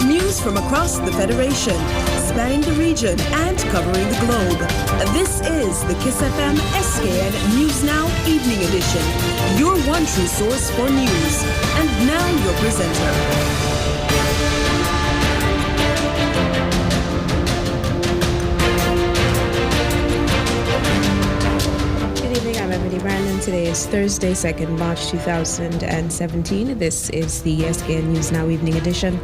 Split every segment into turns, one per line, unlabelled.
News from across the Federation, spanning the region and covering the globe. This is the KyssFM SKN News Now Evening Edition, your one true source for news. And now your presenter.
Brandon. Today is Thursday, 2nd March 2017. This is the SKN News Now Evening Edition.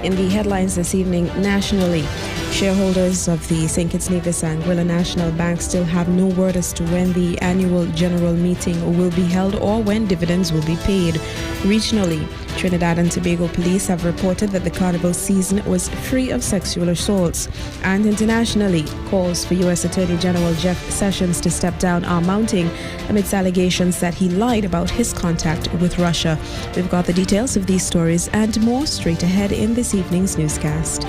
In the headlines this evening, nationally, shareholders of the St. Kitts Nevis Anguilla National Bank still have no word as to when the annual general meeting will be held or when dividends will be paid. Regionally, Trinidad and Tobago police have reported that the carnival season was free of sexual assaults. And internationally, calls for U.S. Attorney General Jeff Sessions to step down are mounting amidst allegations that he lied about his contact with Russia. We've got the details of these stories and more straight ahead in this evening's newscast.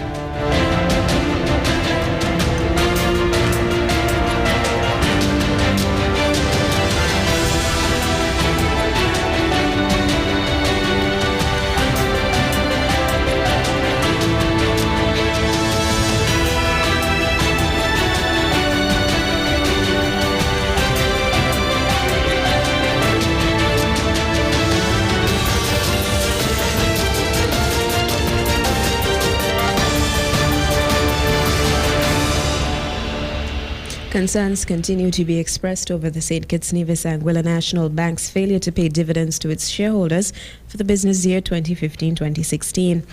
Concerns continue to be expressed over the St. Kitts Nevis Anguilla National Bank's failure to pay dividends to its shareholders for the business year 2015-2016.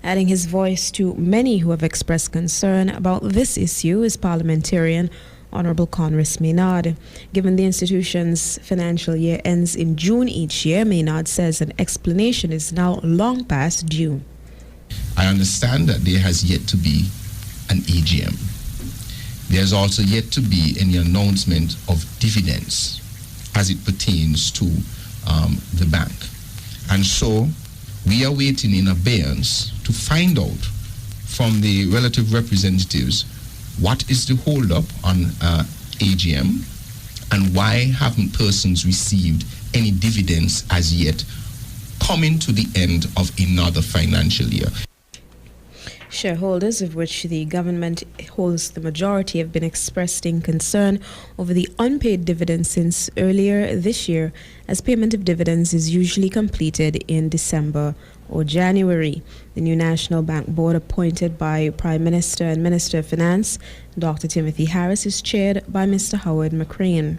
Adding his voice to many who have expressed concern about this issue is parliamentarian Honorable Conress Maynard. Given the institution's financial year ends in June each year, Maynard says an explanation is now long past due.
I understand that there has yet to be an AGM. There's also yet to be any announcement of dividends as it pertains to the bank. And so we are waiting in abeyance to find out from the relative representatives what is the holdup on AGM and why haven't persons received any dividends as yet coming to the end of another financial year.
Shareholders, of which the government holds the majority, have been expressing concern over the unpaid dividends since earlier this year, as payment of dividends is usually completed in December or January. The new National Bank Board, appointed by Prime Minister and Minister of Finance, Dr. Timothy Harris, is chaired by Mr. Howard McCrane.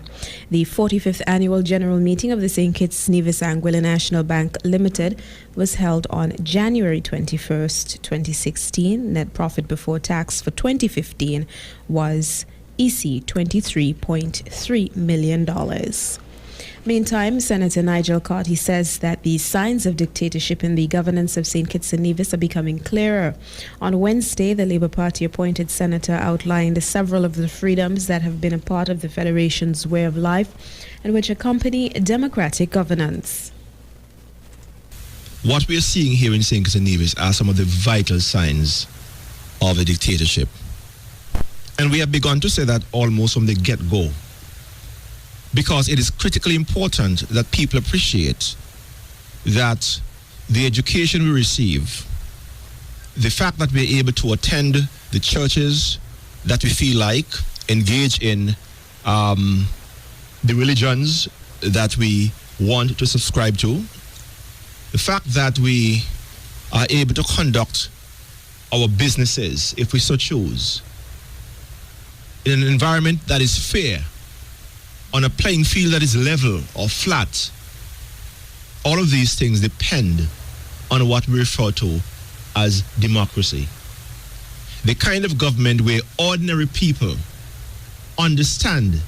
The 45th Annual General Meeting of the St. Kitts Nevis Anguilla National Bank Limited was held on January 21st, 2016. Net profit before tax for 2015 was EC $23.3 million. Meantime, Senator Nigel Carty says that the signs of dictatorship in the governance of St. Kitts and Nevis are becoming clearer. On Wednesday, the Labour Party appointed senator outlined several of the freedoms that have been a part of the Federation's way of life and which accompany democratic governance.
What we are seeing here in St. Kitts and Nevis are some of the vital signs of a dictatorship. And we have begun to say that almost from the get-go, because it is critically important that people appreciate that the education we receive, the fact that we're able to attend the churches that we feel like, engage in the religions that we want to subscribe to, the fact that we are able to conduct our businesses, if we so choose, in an environment that is fair, on a playing field that is level or flat. All of these things depend on what we refer to as democracy. The kind of government where ordinary people understand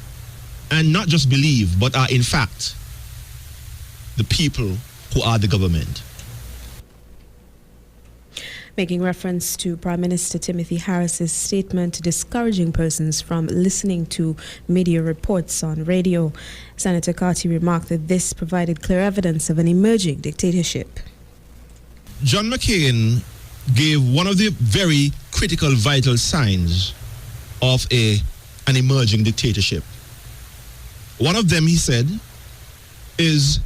and not just believe, but are in fact the people who are the government.
Making reference to Prime Minister Timothy Harris's statement discouraging persons from listening to media reports on radio, Senator Carty remarked that this provided clear evidence of an emerging dictatorship.
John McCain gave one of the very critical, vital signs of an emerging dictatorship. One of them, he said, is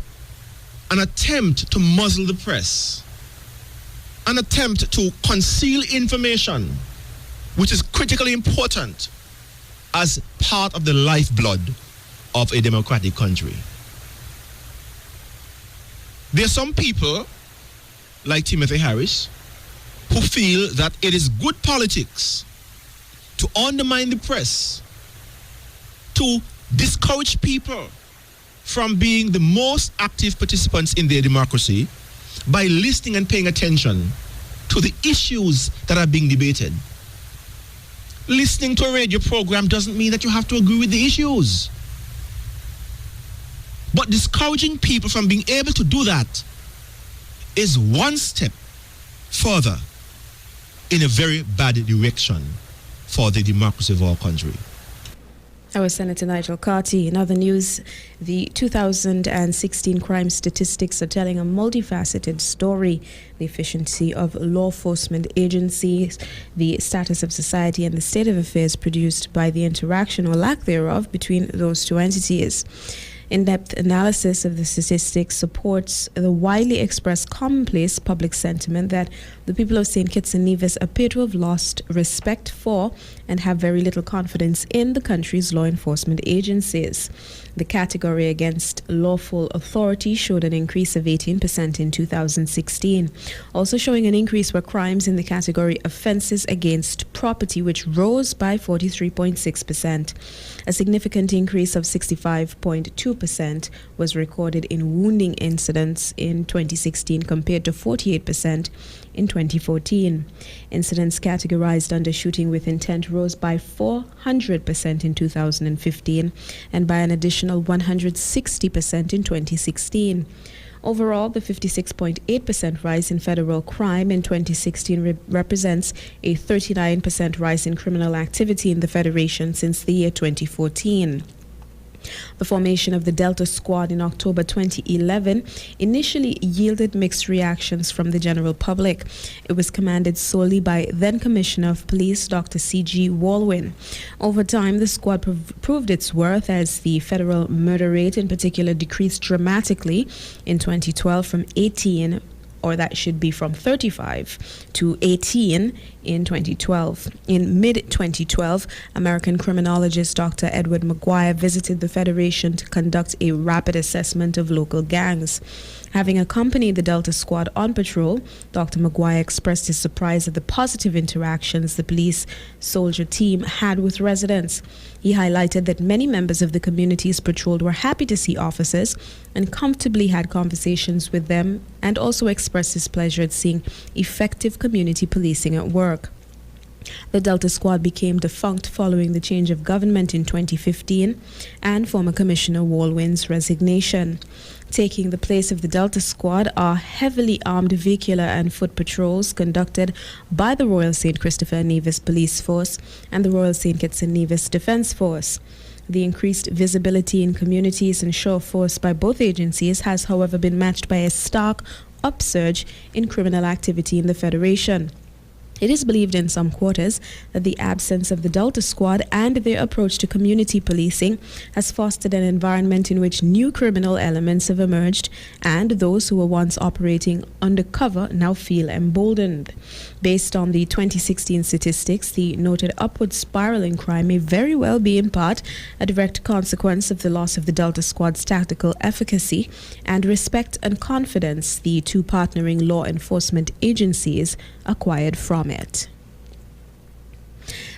an attempt to muzzle the press an attempt to conceal information, which is critically important as part of the lifeblood of a democratic country. There are some people, like Timothy Harris, who feel that it is good politics to undermine the press, to discourage people from being the most active participants in their democracy by listening and paying attention to the issues that are being debated. Listening to a radio program doesn't mean that you have to agree with the issues. But discouraging people from being able to do that is one step further in a very bad direction for the democracy of our country.
Our Senator Nigel Carty. In other news, the 2016 crime statistics are telling a multifaceted story. The efficiency of law enforcement agencies, the status of society, and the state of affairs produced by the interaction or lack thereof between those two entities. In-depth analysis of the statistics supports the widely expressed commonplace public sentiment that the people of St. Kitts and Nevis appear to have lost respect for and have very little confidence in the country's law enforcement agencies. The category against lawful authority showed an increase of 18% in 2016, also showing an increase were crimes in the category offences against property, which rose by 43.6%. A significant increase of 65.2% was recorded in wounding incidents in 2016 compared to 48% in 2014. Incidents categorized under shooting with intent rose by 400% in 2015 and by an additional 160% in 2016. Overall, the 56.8% rise in federal crime in 2016 represents a 39% rise in criminal activity in the Federation since the year 2014. The formation of the Delta Squad in October 2011 initially yielded mixed reactions from the general public. It was commanded solely by then Commissioner of Police Dr. C.G. Walwyn. Over time, the squad proved its worth as the federal murder rate in particular decreased dramatically in 2012 from 18, or that should be from 35 to 18 in 2012. In mid-2012, American criminologist Dr. Edward Maguire visited the Federation to conduct a rapid assessment of local gangs. Having accompanied the Delta Squad on patrol, Dr. Maguire expressed his surprise at the positive interactions the police soldier team had with residents. He highlighted that many members of the communities patrolled were happy to see officers and comfortably had conversations with them, and also expressed his pleasure at seeing effective community policing at work. The Delta Squad became defunct following the change of government in 2015 and former Commissioner Walwyn's resignation. Taking the place of the Delta Squad are heavily armed vehicular and foot patrols conducted by the Royal St. Christopher and Nevis Police Force and the Royal St. Kitts and Nevis Defence Force. The increased visibility in communities and show of force by both agencies has, however, been matched by a stark upsurge in criminal activity in the Federation. It is believed in some quarters that the absence of the Delta Squad and their approach to community policing has fostered an environment in which new criminal elements have emerged, and those who were once operating undercover now feel emboldened. Based on the 2016 statistics, the noted upward spiral in crime may very well be in part a direct consequence of the loss of the Delta Squad's tactical efficacy and respect and confidence the two partnering law enforcement agencies acquired from it.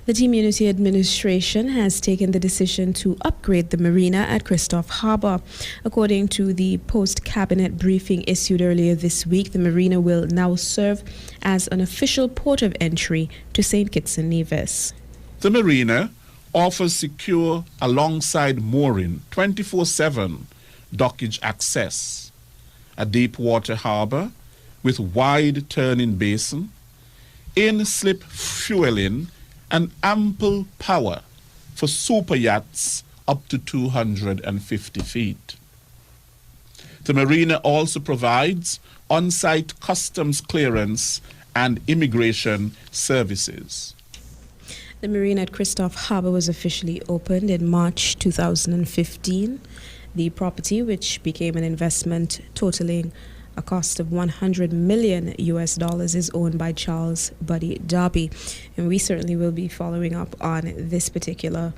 The Team Unity Administration has taken the decision to upgrade the marina at Christophe Harbour. According to the post-cabinet briefing issued earlier this week, the marina will now serve as an official port of entry to St. Kitts and Nevis.
The marina offers secure alongside mooring 24/7 dockage access, a deep water harbour with wide turning basin, in-slip fueling and ample power for super yachts up to 250 feet. The marina also provides on-site customs clearance and immigration services.
The marina at Christophe Harbour was officially opened in March 2015. The property, which became an investment totaling a cost of $100 million is owned by Charles Buddy Darby. And we certainly will be following up on this particular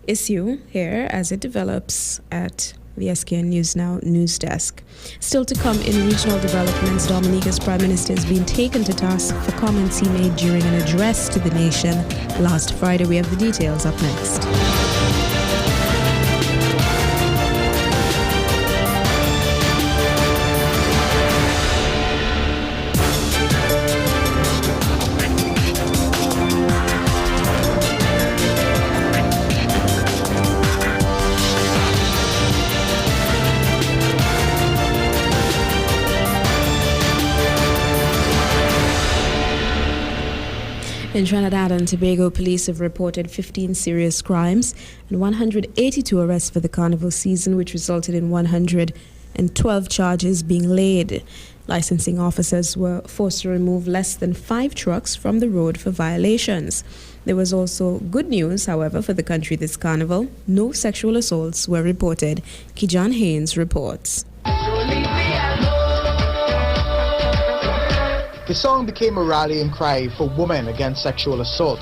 issue here as it develops at the SKN News Now news desk. Still to come in regional developments, Dominica's Prime Minister has been taken to task for comments he made during an address to the nation last Friday. We have the details up next. In Trinidad and Tobago, police have reported 15 serious crimes and 182 arrests for the carnival season, which resulted in 112 charges being laid. Licensing officers were forced to remove less than 5 trucks from the road for violations. There was also good news, however, for the country this carnival. No sexual assaults were reported. Kijan Haynes reports.
The song became a rallying cry for women against sexual assault.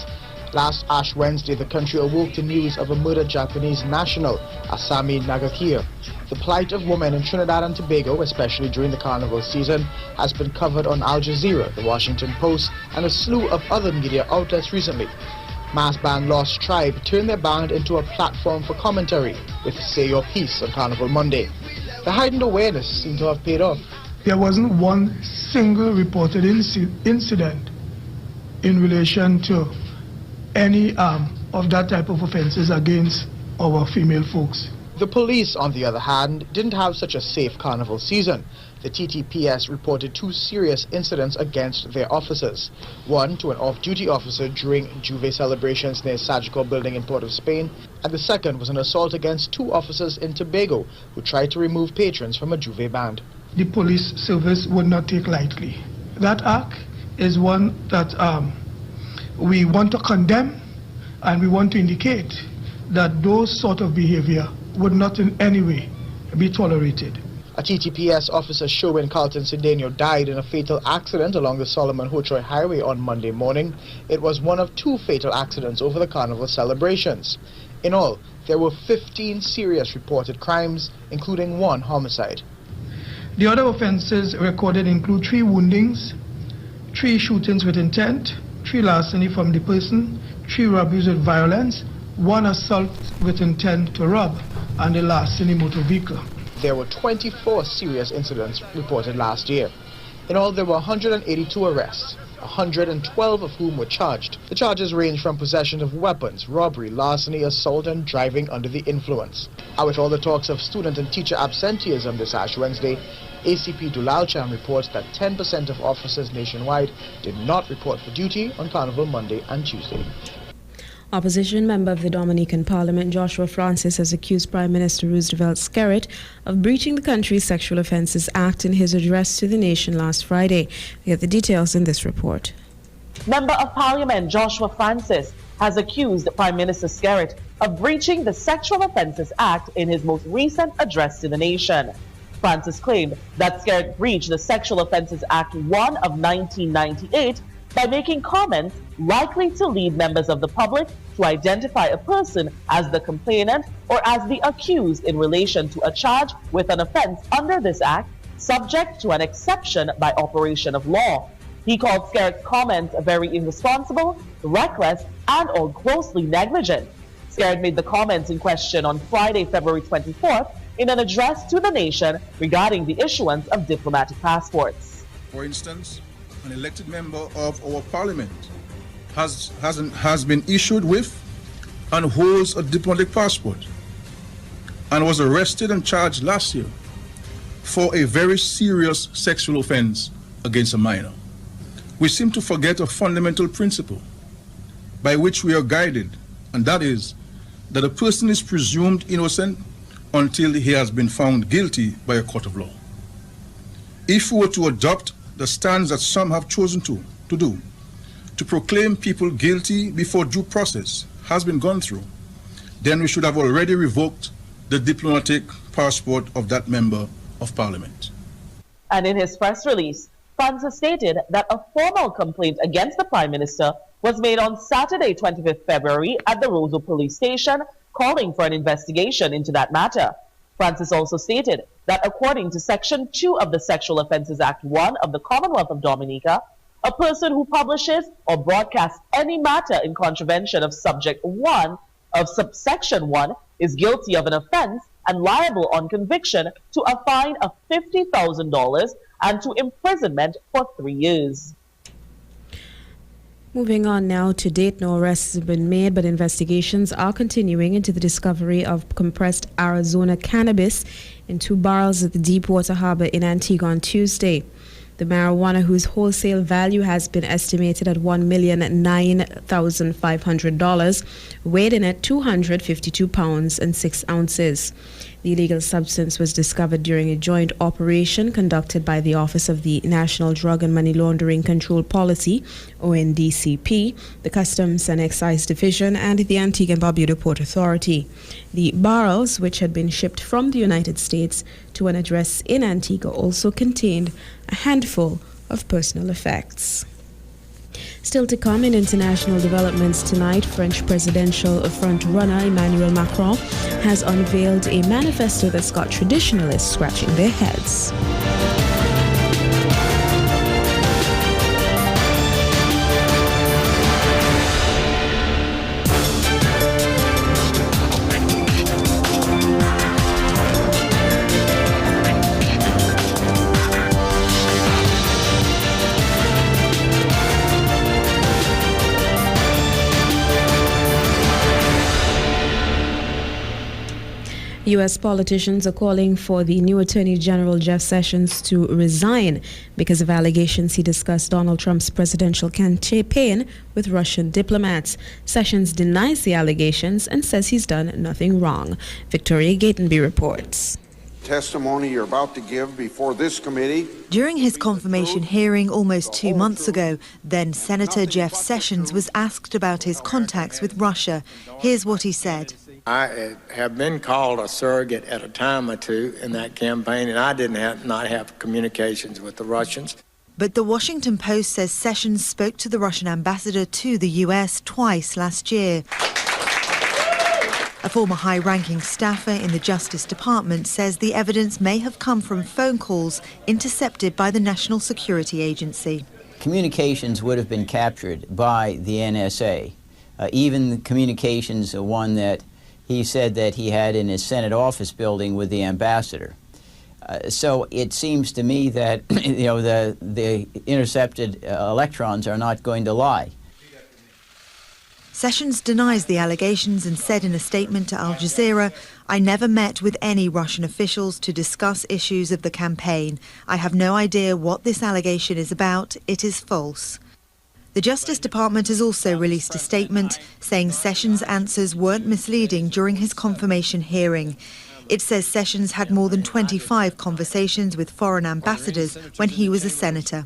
Last Ash Wednesday, the country awoke to news of a murdered Japanese national, Asami Nagakia. The plight of women in Trinidad and Tobago, especially during the carnival season, has been covered on Al Jazeera, the Washington Post, and a slew of other media outlets recently. Mass band Lost Tribe turned their band into a platform for commentary with Say Your Piece on Carnival Monday. The heightened awareness seemed to have paid off.
There wasn't one single reported incident in relation to any of that type of offences against our female folks.
The police, on the other hand, didn't have such a safe carnival season. The TTPS reported 2 serious incidents against their officers. One to an off-duty officer during Juve celebrations near Sagicor building in Port of Spain, and the second was an assault against 2 officers in Tobago who tried to remove patrons from a Juve band.
The police service would not take lightly. That act is one that we want to condemn, and we want to indicate that those sort of behavior would not in any way be tolerated.
A TTPS officer, Sherwin Carlton Cedeno, died in a fatal accident along the Solomon Hotroy Highway on Monday morning. It was one of 2 fatal accidents over the carnival celebrations. In all, there were 15 serious reported crimes, including 1 homicide.
The other offences recorded include 3 woundings, 3 shootings with intent, 3 larceny from the person, 3 robberies with violence, 1 assault with intent to rob, and a larceny motor vehicle.
There were 24 serious incidents reported last year. In all, there were 182 arrests, 112 of whom were charged. The charges range from possession of weapons, robbery, larceny, assault, and driving under the influence. And with all the talks of student and teacher absenteeism this Ash Wednesday, ACP Dulalcham reports that 10% of officers nationwide did not report for duty on Carnival Monday and Tuesday.
Opposition member of the Dominican Parliament, Joshua Francis, has accused Prime Minister Roosevelt Skerritt of breaching the country's Sexual Offences Act in his address to the nation last Friday. We have the details in this report.
Member of Parliament Joshua Francis has accused Prime Minister Skerritt of breaching the Sexual Offences Act in his most recent address to the nation. Francis claimed that Skerritt breached the Sexual Offences Act 1 of 1998 by making comments likely to lead members of the public to identify a person as the complainant or as the accused in relation to a charge with an offense under this act, subject to an exception by operation of law. He called Skerritt's comments very irresponsible, reckless, and or grossly negligent. Skerritt made the comments in question on Friday, February 24th, in an address to the nation regarding the issuance of diplomatic passports.
For instance, an elected member of our parliament has been issued with and holds a diplomatic passport and was arrested and charged last year for a very serious sexual offense against a minor. We seem to forget a fundamental principle by which we are guided, and that is that a person is presumed innocent until he has been found guilty by a court of law. If we were to adopt the stance that some have chosen to do, to proclaim people guilty before due process has been gone through, then we should have already revoked the diplomatic passport of that member of parliament.
And in his press release, Francis stated that a formal complaint against the Prime Minister was made on Saturday, 25th February at the Roseau Police Station, calling for an investigation into that matter. Francis also stated that according to Section 2 of the Sexual Offences Act 1 of the Commonwealth of Dominica, a person who publishes or broadcasts any matter in contravention of Subject 1 of Subsection 1 is guilty of an offence and liable on conviction to a fine of $50,000 and to imprisonment for 3 years.
Moving on now, to date, no arrests have been made, but investigations are continuing into the discovery of compressed Arizona cannabis in 2 barrels at the Deepwater Harbor in Antigua on Tuesday. The marijuana, whose wholesale value has been estimated at $1,009,500, weighed in at 252 pounds and 6 ounces. The illegal substance was discovered during a joint operation conducted by the Office of the National Drug and Money Laundering Control Policy, ONDCP, the Customs and Excise Division, and the Antigua and Barbuda Port Authority. The barrels, which had been shipped from the United States to an address in Antigua, also contained a handful of personal effects. Still to come in international developments tonight, French presidential front-runner Emmanuel Macron has unveiled a manifesto that's got traditionalists scratching their heads. U.S. politicians are calling for the new Attorney General Jeff Sessions to resign because of allegations he discussed Donald Trump's presidential campaign with Russian diplomats. Sessions denies the allegations and says he's done nothing wrong. Victoria Gatenby reports.
Testimony you're about to give before this committee.
During his confirmation hearing almost 2 months ago, then Senator Jeff Sessions was asked about his contacts with Russia. Here's what he said.
I have been called a surrogate at a time or two in that campaign, and I did not have communications with the Russians.
But the Washington Post says Sessions spoke to the Russian ambassador to the U.S. twice last year. A former high-ranking staffer in the Justice Department says the evidence may have come from phone calls intercepted by the National Security Agency.
Communications would have been captured by the NSA. Even the communications, one that he said that he had in his Senate office building with the ambassador. So it seems to me that the intercepted electrons are not going to lie.
Sessions denies the allegations and said in a statement to Al Jazeera, "I never met with any Russian officials to discuss issues of the campaign. I have no idea what this allegation is about. It is false." The Justice Department has also released a statement saying Sessions' answers weren't misleading during his confirmation hearing. It says Sessions had more than 25 conversations with foreign ambassadors when he was a senator.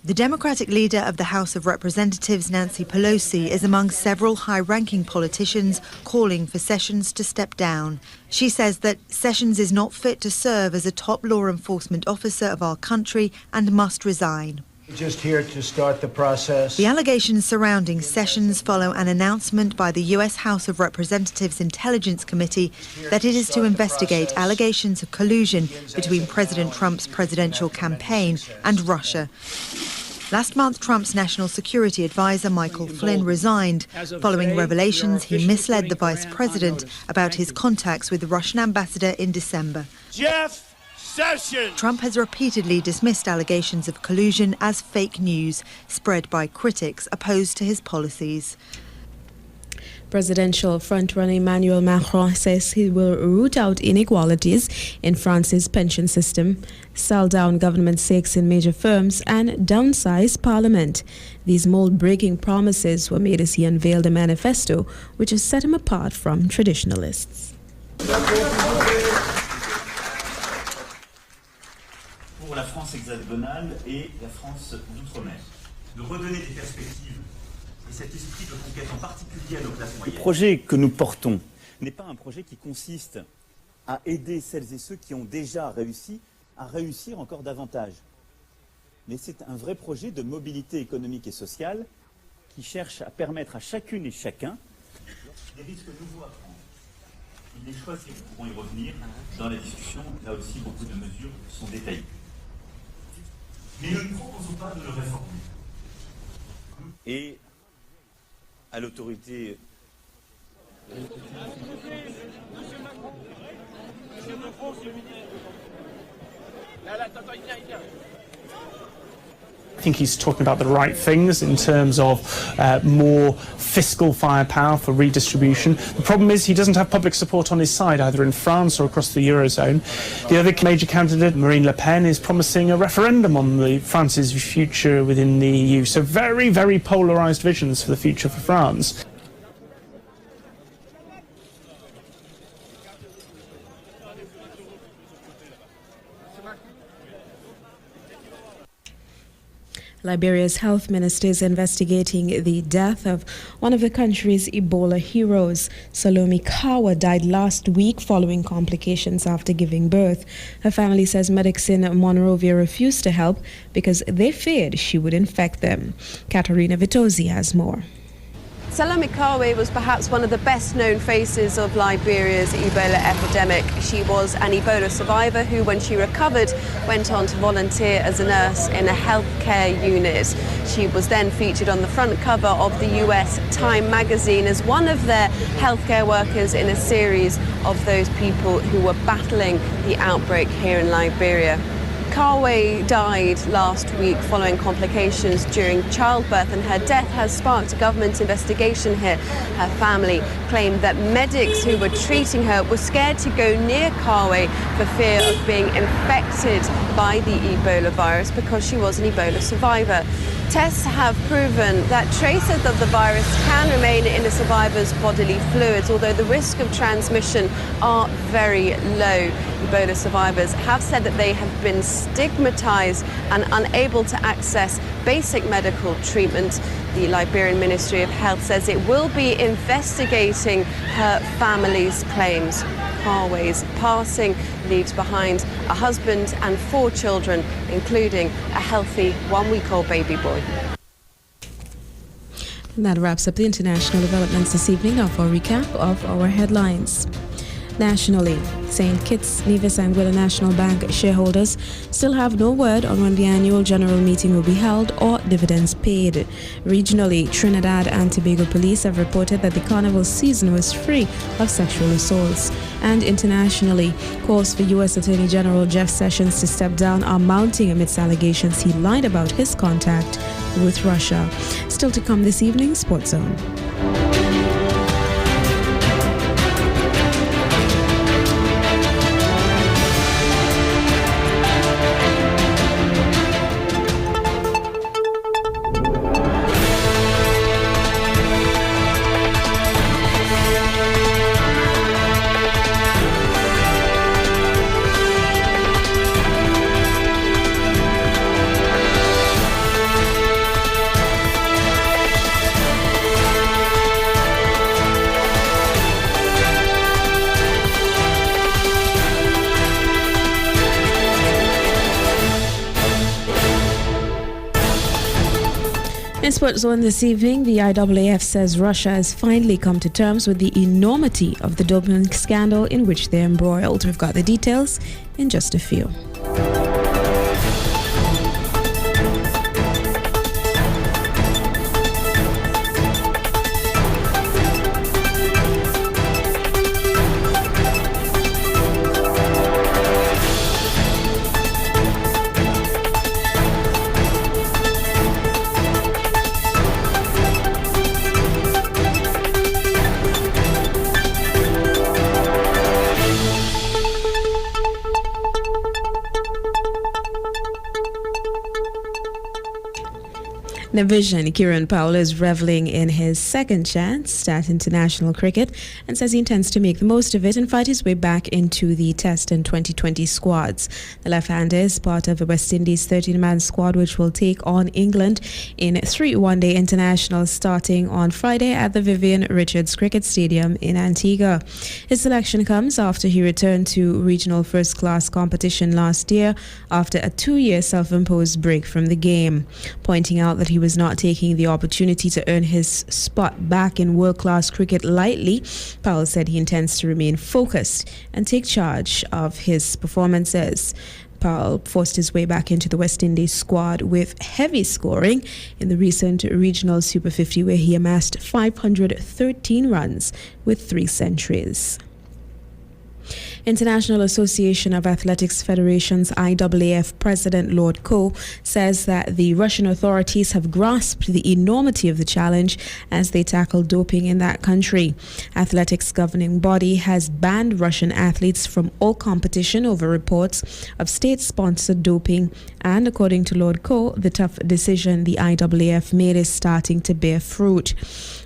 The Democratic leader of the House of Representatives, Nancy Pelosi, is among several high-ranking politicians calling for Sessions to step down. She says that Sessions is not fit to serve as a top law enforcement officer of our country and must resign.
Just here to start the process.
The allegations surrounding Sessions follow an announcement by the U.S. House of Representatives Intelligence Committee that it is to investigate allegations of collusion between President Trump's presidential campaign and Russia. Last month, Trump's national security advisor, Michael Flynn, resigned following revelations he misled the vice president about his contacts with the Russian ambassador in December.
Jeff Sessions.
Trump has repeatedly dismissed allegations of collusion as fake news, spread by critics opposed to his policies.
Presidential frontrunner Emmanuel Macron says he will root out inequalities in France's pension system, sell down government stakes in major firms, and downsize parliament. These mold-breaking promises were made as he unveiled a manifesto which has set him apart from traditionalists.
Pour la France hexagonale et la France d'outre-mer, de redonner des perspectives et cet esprit de conquête en particulier à nos classes moyennes. Le projet que nous portons n'est pas un projet qui consiste à aider celles et ceux qui ont déjà réussi, à réussir encore davantage. Mais c'est un vrai projet de mobilité économique et sociale qui cherche à permettre à chacune et chacun des risques nouveaux à prendre. Les choix, si nous pourrons y revenir dans la discussion, là aussi beaucoup de mesures sont détaillées. Mais nous ne proposons pas de le réformer. Et à l'autorité...
I think he's talking about the right things in terms of more fiscal firepower for redistribution. The problem is he doesn't have public support on his side, either in France or across the Eurozone. The other major candidate, Marine Le Pen, is promising a referendum on France's future within the EU. So very, very polarised visions for the future for France.
Liberia's health minister is investigating the death of one of the country's Ebola heroes. Salome Kawa died last week following complications after giving birth. Her family says medics in Monrovia refused to help because they feared she would infect them. Katarina Vitozzi has more.
Salome Kawa was perhaps one of the best-known faces of Liberia's Ebola epidemic. She was an Ebola survivor who, when she recovered, went on to volunteer as a nurse in a healthcare unit. She was then featured on the front cover of the US Time magazine as one of their healthcare workers in a series of those people who were battling the outbreak here in Liberia. Kawa died last week following complications during childbirth, and her death has sparked a government investigation here. Her family claimed that medics who were treating her were scared to go near Kawa for fear of being infected by the Ebola virus because she was an Ebola survivor. Tests have proven that traces of the virus can remain in a survivor's bodily fluids, although the risk of transmission are very low. Ebola survivors have said that they have been stigmatized and unable to access basic medical treatment. The Liberian Ministry of Health says it will be investigating her family's claims. Kawa's passing leaves behind a husband and 4 children, including a healthy 1-week-old baby boy.
And that wraps up the international developments this evening. Now for a recap of our headlines. Nationally, St. Kitts, Nevis and Anguilla National Bank shareholders still have no word on when the annual general meeting will be held or dividends paid. Regionally, Trinidad and Tobago police have reported that the carnival season was free of sexual assaults. And internationally, calls for U.S. Attorney General Jeff Sessions to step down are mounting amidst allegations he lied about his contact with Russia. Still to come this evening, Sports Zone. In Sports Zone this evening, the IAAF says Russia has finally come to terms with the enormity of the doping scandal in which they're embroiled. We've got the details in just a few. Navision Kieran Powell is reveling in his second chance at international cricket and says he intends to make the most of it and fight his way back into the Test and 2020 squads. The left-hander is part of the West Indies 13-man squad which will take on England in 3 one-day internationals starting on Friday at the Vivian Richards Cricket Stadium in Antigua. His selection comes after he returned to regional first-class competition last year after a 2-year self-imposed break from the game. Pointing out that he was not taking the opportunity to earn his spot back in world-class cricket lightly, Powell said he intends to remain focused and take charge of his performances. Powell forced his way back into the West Indies squad with heavy scoring in the recent regional Super 50 where he amassed 513 runs with 3 centuries. International Association of Athletics Federations IAAF President Lord Coe says that the Russian authorities have grasped the enormity of the challenge as they tackle doping in that country. Athletics governing body has banned Russian athletes from all competition over reports of state-sponsored doping, and according to Lord Coe, the tough decision the IAAF made is starting to bear fruit.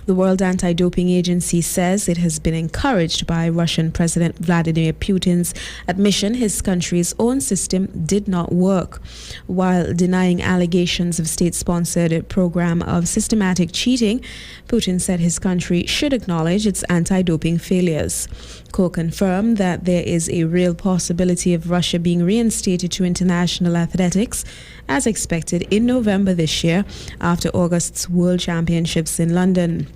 The World Anti-Doping Agency says it has been encouraged by Russian President Vladimir Putin's admission his country's own system did not work. While denying allegations of state-sponsored program of systematic cheating, Putin said his country should acknowledge its anti-doping failures. Coe confirmed that there is a real possibility of Russia being reinstated to international athletics as expected in November this year after August's World Championships in London.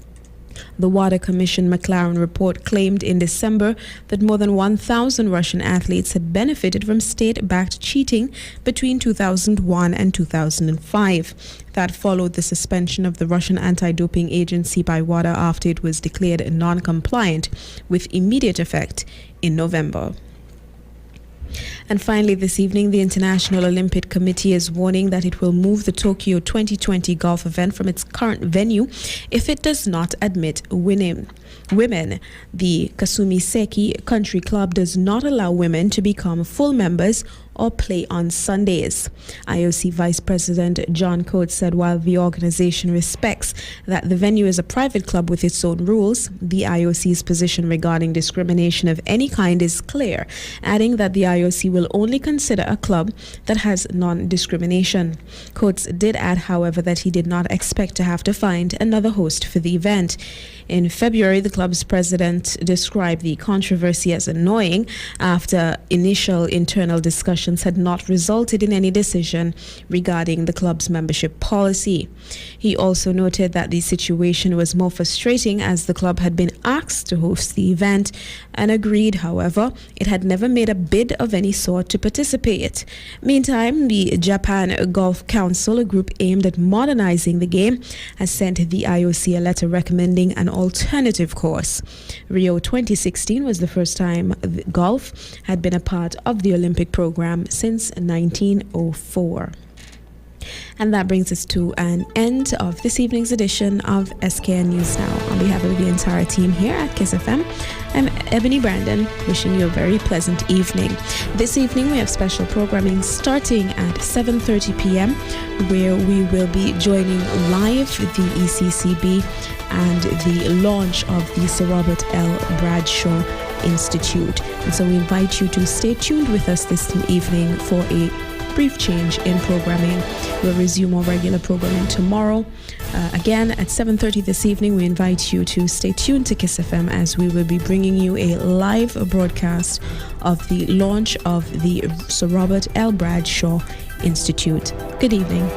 The Water Commission McLaren report claimed in December that more than 1,000 Russian athletes had benefited from state-backed cheating between 2001 and 2005. That followed the suspension of the Russian anti-doping agency by WADA after it was declared non-compliant with immediate effect in November. And finally, this evening, the International Olympic Committee is warning that it will move the Tokyo 2020 golf event from its current venue if it does not admit women. The Kasumi Seki Country Club does not allow women to become full members or play on Sundays. IOC Vice President John Coates said while the organization respects that the venue is a private club with its own rules, the IOC's position regarding discrimination of any kind is clear, adding that the IOC will only consider a club that has non-discrimination. Coates did add, however, that he did not expect to have to find another host for the event. In February, the club's president described the controversy as annoying after initial internal discussions had not resulted in any decision regarding the club's membership policy. He also noted that the situation was more frustrating as the club had been asked to host the event and agreed, however, it had never made a bid of any sort to participate. Meantime, the Japan Golf Council, a group aimed at modernizing the game, has sent the IOC a letter recommending an alternative course. Rio 2016 was the first time golf had been a part of the Olympic program since 1904. And that brings us to an end of this evening's edition of SKN News Now. On behalf of the entire team here at KyssFM, I'm Ebony Brandon, wishing you a very pleasant evening. This evening we have special programming starting at 7:30 p.m. where we will be joining live the ECCB and the launch of the Sir Robert L. Bradshaw Institute. And so we invite you to stay tuned with us this evening for a brief change in programming. We'll resume our regular programming tomorrow. Again, at 7:30 this evening, we invite you to stay tuned to KyssFM as we will be bringing you a live broadcast of the launch of the Sir Robert L. Bradshaw Institute. Good evening.